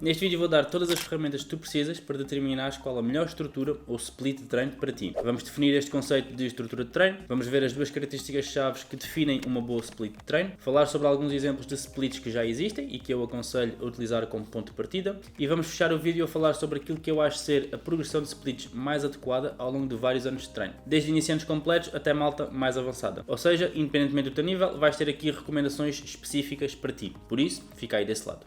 Neste vídeo vou dar todas as ferramentas que tu precisas para determinares qual a melhor estrutura ou split de treino para ti. Vamos definir este conceito de estrutura de treino, vamos ver as duas características-chave que definem uma boa split de treino, falar sobre alguns exemplos de splits que já existem e que eu aconselho a utilizar como ponto de partida, e vamos fechar o vídeo a falar sobre aquilo que eu acho ser a progressão de splits mais adequada ao longo de vários anos de treino, desde iniciantes completos até malta mais avançada. Ou seja, independentemente do teu nível, vais ter aqui recomendações específicas para ti, por isso fica aí desse lado.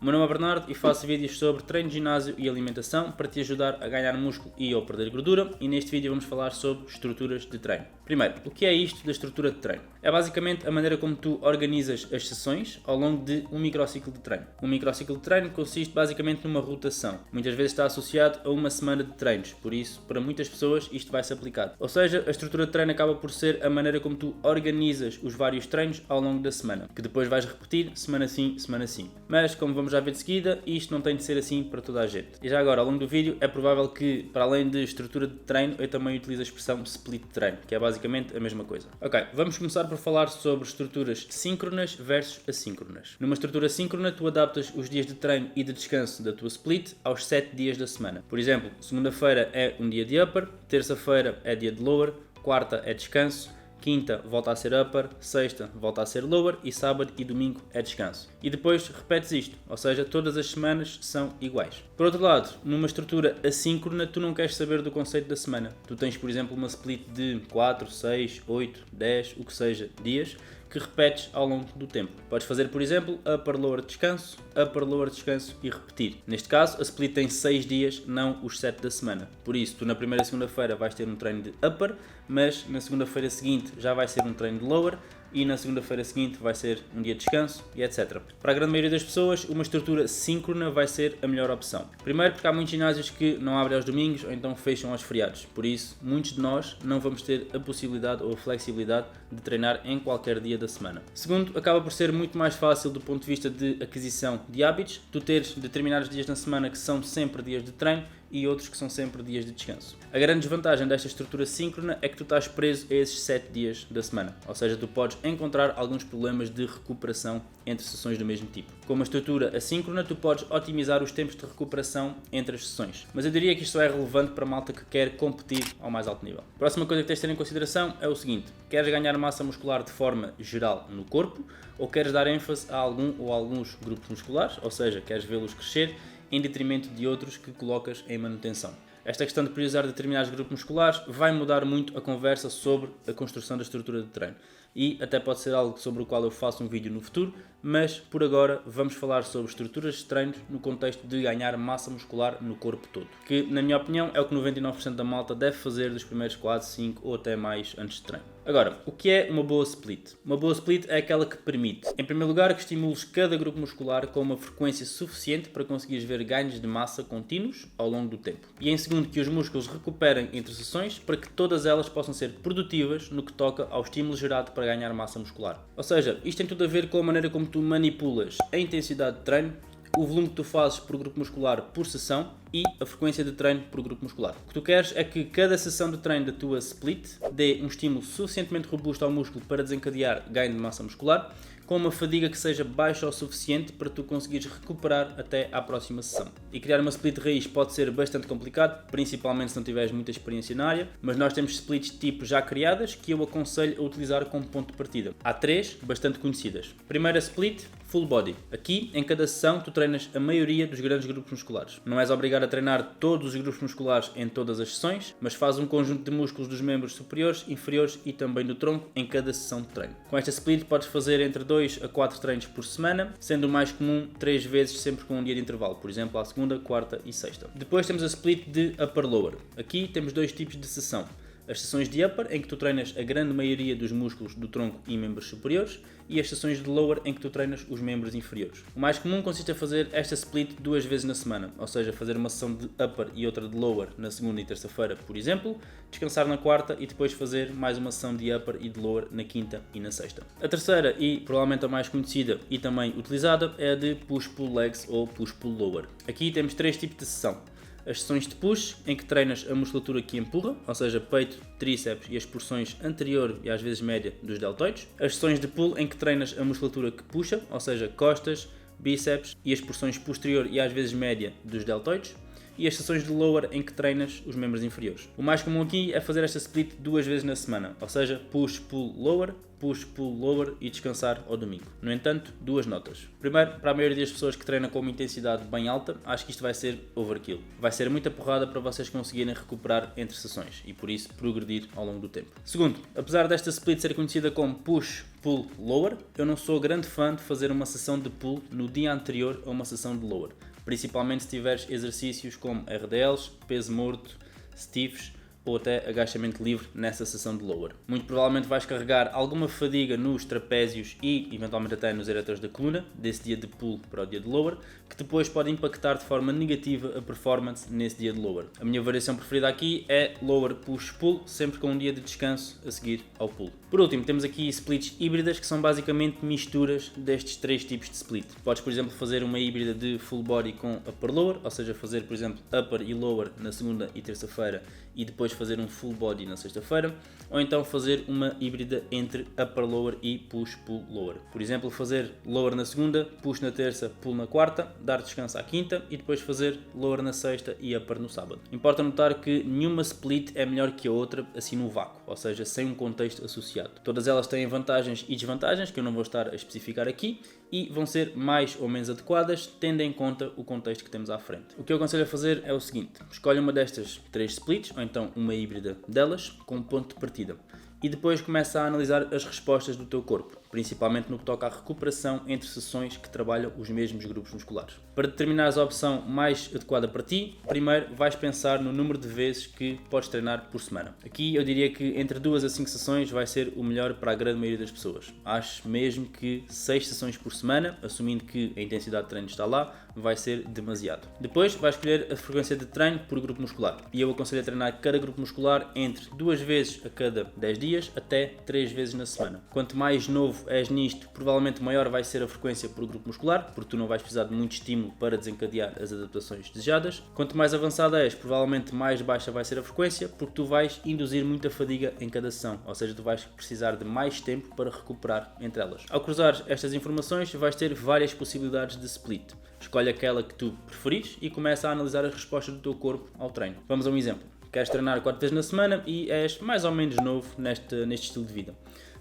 O meu nome é Bernardo e faço vídeos sobre treino de ginásio e alimentação para te ajudar a ganhar músculo e ou perder gordura, e neste vídeo vamos falar sobre estruturas de treino. Primeiro, o que é isto da estrutura de treino? É basicamente a maneira como tu organizas as sessões ao longo de um microciclo de treino. Um microciclo de treino consiste basicamente numa rotação. Muitas vezes está associado a uma semana de treinos, por isso, para muitas pessoas, isto vai ser aplicado. Ou seja, a estrutura de treino acaba por ser a maneira como tu organizas os vários treinos ao longo da semana, que depois vais repetir semana sim, semana sim. Mas, como vamos já ver de seguida, isto não tem de ser assim para toda a gente. E já agora, ao longo do vídeo, é provável que, para além de estrutura de treino, eu também utilizo a expressão split de treino, que é basicamente a mesma coisa. Ok, vamos começar por falar sobre estruturas síncronas versus assíncronas. Numa estrutura síncrona, tu adaptas os dias de treino e de descanso da tua split aos 7 dias da semana. Por exemplo, segunda-feira é um dia de upper, terça-feira é dia de lower, quarta é descanso, quinta volta a ser upper, sexta volta a ser lower e sábado e domingo é descanso. E depois repetes isto, ou seja, todas as semanas são iguais. Por outro lado, numa estrutura assíncrona, tu não queres saber do conceito da semana. Tu tens, por exemplo, uma split de 4, 6, 8, 10, o que seja, dias, que repetes ao longo do tempo. Podes fazer, por exemplo, upper lower descanso e repetir. Neste caso, a split tem 6 dias, não os 7 da semana. Por isso, tu na primeira segunda-feira vais ter um treino de upper, mas na segunda-feira seguinte já vai ser um treino de lower, e na segunda-feira seguinte vai ser um dia de descanso e etc. Para a grande maioria das pessoas, uma estrutura síncrona vai ser a melhor opção. Primeiro porque há muitos ginásios que não abrem aos domingos ou então fecham aos feriados. Por isso, muitos de nós não vamos ter a possibilidade ou a flexibilidade de treinar em qualquer dia da semana. Segundo, acaba por ser muito mais fácil do ponto de vista de aquisição de hábitos, tu teres determinados dias na semana que são sempre dias de treino e outros que são sempre dias de descanso. A grande desvantagem desta estrutura síncrona é que tu estás preso a esses 7 dias da semana, ou seja, tu podes encontrar alguns problemas de recuperação entre sessões do mesmo tipo. Com uma estrutura assíncrona, tu podes otimizar os tempos de recuperação entre as sessões, mas eu diria que isto é relevante para a malta que quer competir ao mais alto nível. A próxima coisa que tens de ter em consideração é o seguinte: queres ganhar massa muscular de forma geral no corpo, ou queres dar ênfase a algum ou alguns grupos musculares, ou seja, queres vê-los crescer em detrimento de outros que colocas em manutenção. Esta questão de priorizar determinados grupos musculares vai mudar muito a conversa sobre a construção da estrutura de treino, e até pode ser algo sobre o qual eu faço um vídeo no futuro, mas por agora vamos falar sobre estruturas de treinos no contexto de ganhar massa muscular no corpo todo, que na minha opinião é o que 99% da malta deve fazer dos primeiros 4, 5 ou até mais antes de treino. Agora, o que é uma boa split? Uma boa split é aquela que permite, em primeiro lugar, que estimules cada grupo muscular com uma frequência suficiente para conseguires ver ganhos de massa contínuos ao longo do tempo. E em segundo, que os músculos recuperem entre sessões para que todas elas possam ser produtivas no que toca ao estímulo gerado para ganhar massa muscular. Ou seja, isto tem tudo a ver com a maneira como tu manipulas a intensidade de treino, o volume que tu fazes por grupo muscular por sessão e a frequência de treino por grupo muscular. O que tu queres é que cada sessão de treino da tua split dê um estímulo suficientemente robusto ao músculo para desencadear ganho de massa muscular, com uma fadiga que seja baixa o suficiente para tu conseguires recuperar até à próxima sessão. E criar uma split raiz pode ser bastante complicado, principalmente se não tiveres muita experiência na área, mas nós temos splits tipo já criadas que eu aconselho a utilizar como ponto de partida. Há 3 bastante conhecidas. Primeira split, full body. Aqui, em cada sessão, tu treinas a maioria dos grandes grupos musculares. Não és obrigado a treinar todos os grupos musculares em todas as sessões, mas faz um conjunto de músculos dos membros superiores, inferiores e também do tronco em cada sessão de treino. Com esta split podes fazer entre 2 a 4 treinos por semana, sendo o mais comum 3 vezes sempre com um dia de intervalo, por exemplo, à segunda, quarta e sexta. Depois temos a split de upper lower. Aqui temos 2 tipos de sessão. As sessões de upper, em que tu treinas a grande maioria dos músculos do tronco e membros superiores, e as sessões de lower, em que tu treinas os membros inferiores. O mais comum consiste em fazer esta split 2 vezes na semana, ou seja, fazer uma sessão de upper e outra de lower na segunda e terça-feira, por exemplo, descansar na quarta e depois fazer mais uma sessão de upper e de lower na quinta e na sexta. A terceira e provavelmente a mais conhecida e também utilizada é a de push-pull legs ou push-pull lower. Aqui temos 3 tipos de sessão. As sessões de push, em que treinas a musculatura que empurra, ou seja, peito, tríceps e as porções anterior e às vezes média dos deltoides. As sessões de pull, em que treinas a musculatura que puxa, ou seja, costas, bíceps e as porções posterior e às vezes média dos deltoides. E as sessões de lower, em que treinas os membros inferiores. O mais comum aqui é fazer esta split 2 vezes na semana, ou seja, push, pull, lower e descansar ao domingo. No entanto, 2 notas. Primeiro, para a maioria das pessoas que treinam com uma intensidade bem alta, acho que isto vai ser overkill. Vai ser muita porrada para vocês conseguirem recuperar entre sessões e por isso progredir ao longo do tempo. Segundo, apesar desta split ser conhecida como push, pull, lower, eu não sou grande fã de fazer uma sessão de pull no dia anterior a uma sessão de lower. Principalmente se tiveres exercícios como RDLs, peso morto, stiffs ou até agachamento livre nessa sessão de lower. Muito provavelmente vais carregar alguma fadiga nos trapézios e eventualmente até nos eretores da coluna, desse dia de pull para o dia de lower, que depois pode impactar de forma negativa a performance nesse dia de lower. A minha variação preferida aqui é lower push pull, sempre com um dia de descanso a seguir ao pull. Por último, temos aqui splits híbridas, que são basicamente misturas destes 3 tipos de split. Podes, por exemplo, fazer uma híbrida de full body com upper lower, ou seja, fazer, por exemplo, upper e lower na segunda e terça-feira e depois fazer um full body na sexta-feira, ou então fazer uma híbrida entre upper lower e push pull lower. Por exemplo, fazer lower na segunda, push na terça, pull na quarta, dar descanso à quinta e depois fazer lower na sexta e upper no sábado. Importa notar que nenhuma split é melhor que a outra assim no vácuo, ou seja, sem um contexto associado. Todas elas têm vantagens e desvantagens que eu não vou estar a especificar aqui e vão ser mais ou menos adequadas tendo em conta o contexto que temos à frente. O que eu aconselho a fazer é o seguinte: escolhe uma destas 3 splits ou então uma híbrida delas com um ponto de partida e depois começa a analisar as respostas do teu corpo, principalmente no que toca à recuperação entre sessões que trabalham os mesmos grupos musculares. Para determinares a opção mais adequada para ti, primeiro vais pensar no número de vezes que podes treinar por semana. Aqui eu diria que entre 2 a 5 sessões vai ser o melhor para a grande maioria das pessoas. Acho mesmo que 6 sessões por semana, assumindo que a intensidade de treino está lá, vai ser demasiado. Depois vais escolher a frequência de treino por grupo muscular e eu aconselho a treinar cada grupo muscular entre 2 vezes a cada 10 dias até 3 vezes na semana. Quanto mais novo és nisto, provavelmente maior vai ser a frequência por grupo muscular, porque tu não vais precisar de muito estímulo para desencadear as adaptações desejadas. Quanto mais avançada és, provavelmente mais baixa vai ser a frequência, porque tu vais induzir muita fadiga em cada sessão, ou seja, tu vais precisar de mais tempo para recuperar entre elas. Ao cruzar estas informações, vais ter várias possibilidades de split. Escolhe aquela que tu preferires e começa a analisar as respostas do teu corpo ao treino. Vamos a um exemplo. Queres treinar 4 vezes na semana e és mais ou menos novo neste estilo de vida.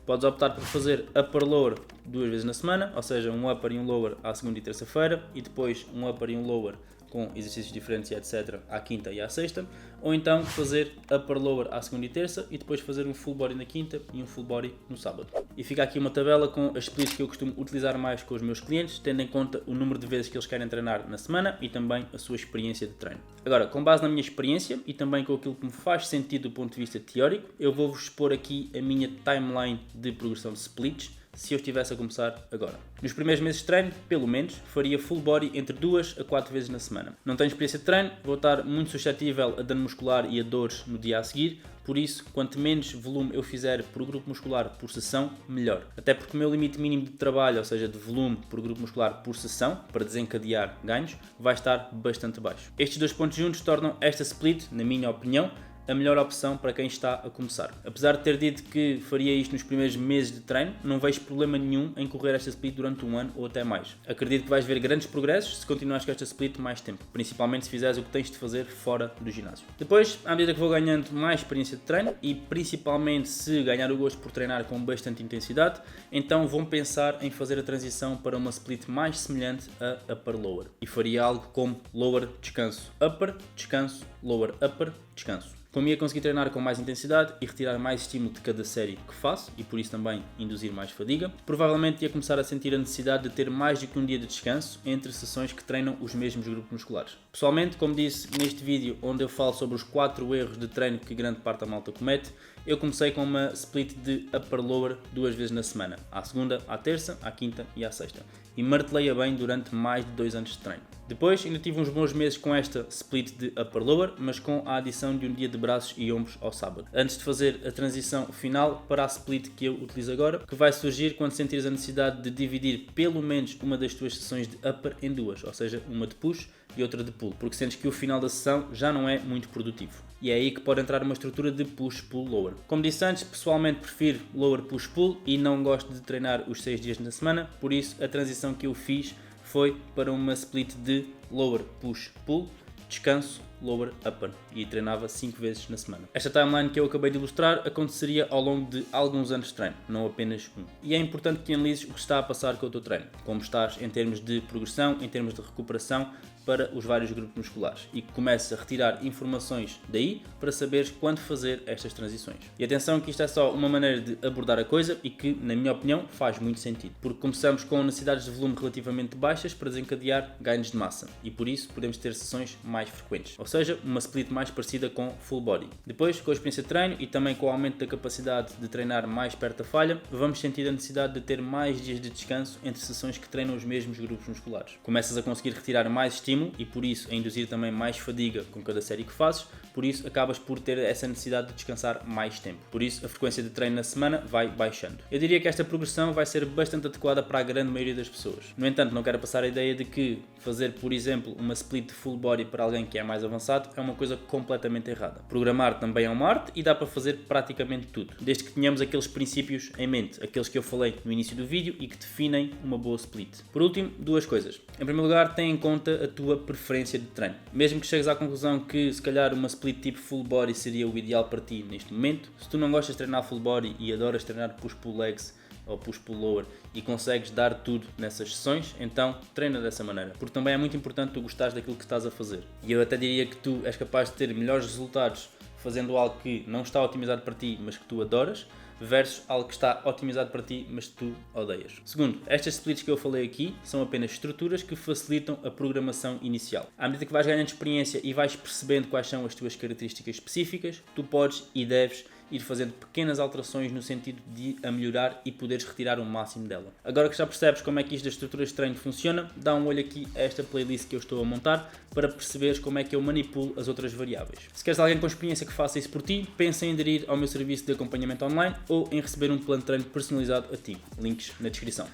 Podes optar por fazer upper lower 2 vezes na semana, ou seja, um upper e um lower à segunda e terça-feira e depois um upper e um lower com exercícios diferentes e etc. à quinta e à sexta, ou então fazer upper lower à segunda e terça e depois fazer um full body na quinta e um full body no sábado. E fica aqui uma tabela com as splits que eu costumo utilizar mais com os meus clientes, tendo em conta o número de vezes que eles querem treinar na semana e também a sua experiência de treino. Agora, com base na minha experiência e também com aquilo que me faz sentido do ponto de vista teórico, eu vou-vos expor aqui a minha timeline de progressão de splits, se eu estivesse a começar agora. Nos primeiros meses de treino, pelo menos, faria full body entre 2 a 4 vezes na semana. Não tenho experiência de treino, vou estar muito suscetível a dano muscular e a dores no dia a seguir, por isso, quanto menos volume eu fizer por grupo muscular por sessão, melhor. Até porque o meu limite mínimo de trabalho, ou seja, de volume por grupo muscular por sessão, para desencadear ganhos, vai estar bastante baixo. Estes 2 pontos juntos tornam esta split, na minha opinião, a melhor opção para quem está a começar. Apesar de ter dito que faria isto nos primeiros meses de treino, não vejo problema nenhum em correr esta split durante 1 ano ou até mais. Acredito que vais ver grandes progressos se continuares com esta split mais tempo, principalmente se fizeres o que tens de fazer fora do ginásio. Depois, à medida que vou ganhando mais experiência de treino e principalmente se ganhar o gosto por treinar com bastante intensidade, então vou pensar em fazer a transição para uma split mais semelhante a upper lower e faria algo como lower descanso upper, descanso lower upper, descanso. Como ia conseguir treinar com mais intensidade e retirar mais estímulo de cada série que faço e por isso também induzir mais fadiga, provavelmente ia começar a sentir a necessidade de ter mais do que um dia de descanso entre sessões que treinam os mesmos grupos musculares. Pessoalmente, como disse neste vídeo onde eu falo sobre os 4 erros de treino que grande parte da malta comete, eu comecei com uma split de upper-lower 2 vezes na semana, à segunda, à terça, à quinta e à sexta, e martelei-a bem durante mais de 2 anos de treino. Depois ainda tive uns bons meses com esta split de upper-lower, mas com a adição de um dia de braços e ombros ao sábado, antes de fazer a transição final para a split que eu utilizo agora, que vai surgir quando sentires a necessidade de dividir pelo menos uma das tuas sessões de upper em duas, ou seja, uma de push e outra de pull, porque sentes que o final da sessão já não é muito produtivo. E é aí que pode entrar uma estrutura de push-pull-lower. Como disse antes, pessoalmente prefiro lower push-pull e não gosto de treinar os 6 dias na semana, por isso a transição que eu fiz foi para uma split de lower push-pull, descanso, lower upper, e treinava 5 vezes na semana. Esta timeline que eu acabei de ilustrar aconteceria ao longo de alguns anos de treino, não apenas um. E é importante que analises o que está a passar com o teu treino, como estás em termos de progressão, em termos de recuperação para os vários grupos musculares, e que comeces a retirar informações daí para saberes quando fazer estas transições. E atenção que isto é só uma maneira de abordar a coisa e que, na minha opinião, faz muito sentido, porque começamos com necessidades de volume relativamente baixas para desencadear ganhos de massa, e por isso podemos ter sessões mais frequentes, ou seja, uma split mais parecida com full body. Depois, com a experiência de treino e também com o aumento da capacidade de treinar mais perto da falha, vamos sentir a necessidade de ter mais dias de descanso entre sessões que treinam os mesmos grupos musculares. Começas a conseguir retirar mais estímulo e por isso a induzir também mais fadiga com cada série que fazes, por isso acabas por ter essa necessidade de descansar mais tempo. Por isso a frequência de treino na semana vai baixando. Eu diria que esta progressão vai ser bastante adequada para a grande maioria das pessoas. No entanto, não quero passar a ideia de que fazer, por exemplo, uma split de full body para alguém que é mais avançado é uma coisa completamente errada. Programar também é uma arte e dá para fazer praticamente tudo, desde que tenhamos aqueles princípios em mente, aqueles que eu falei no início do vídeo e que definem uma boa split. Por último, duas coisas. Em primeiro lugar, tem em conta a tua preferência de treino. Mesmo que chegues à conclusão que se calhar uma split tipo full body seria o ideal para ti neste momento, se tu não gostas de treinar full body e adoras treinar push-pull legs ou push-pull lower e consegues dar tudo nessas sessões, então treina dessa maneira, porque também é muito importante tu gostares daquilo que estás a fazer. E eu até diria que tu és capaz de ter melhores resultados fazendo algo que não está otimizado para ti, mas que tu adoras, versus algo que está otimizado para ti, mas que tu odeias. Segundo, estas splits que eu falei aqui são apenas estruturas que facilitam a programação inicial. À medida que vais ganhando experiência e vais percebendo quais são as tuas características específicas, tu podes e deves ir fazendo pequenas alterações no sentido de a melhorar e poderes retirar o máximo dela. Agora que já percebes como é que isto das estruturas de treino funciona, dá um olho aqui a esta playlist que eu estou a montar para perceberes como é que eu manipulo as outras variáveis. Se queres alguém com experiência que faça isso por ti, pensa em aderir ao meu serviço de acompanhamento online ou em receber um plano de treino personalizado a ti. Links na descrição.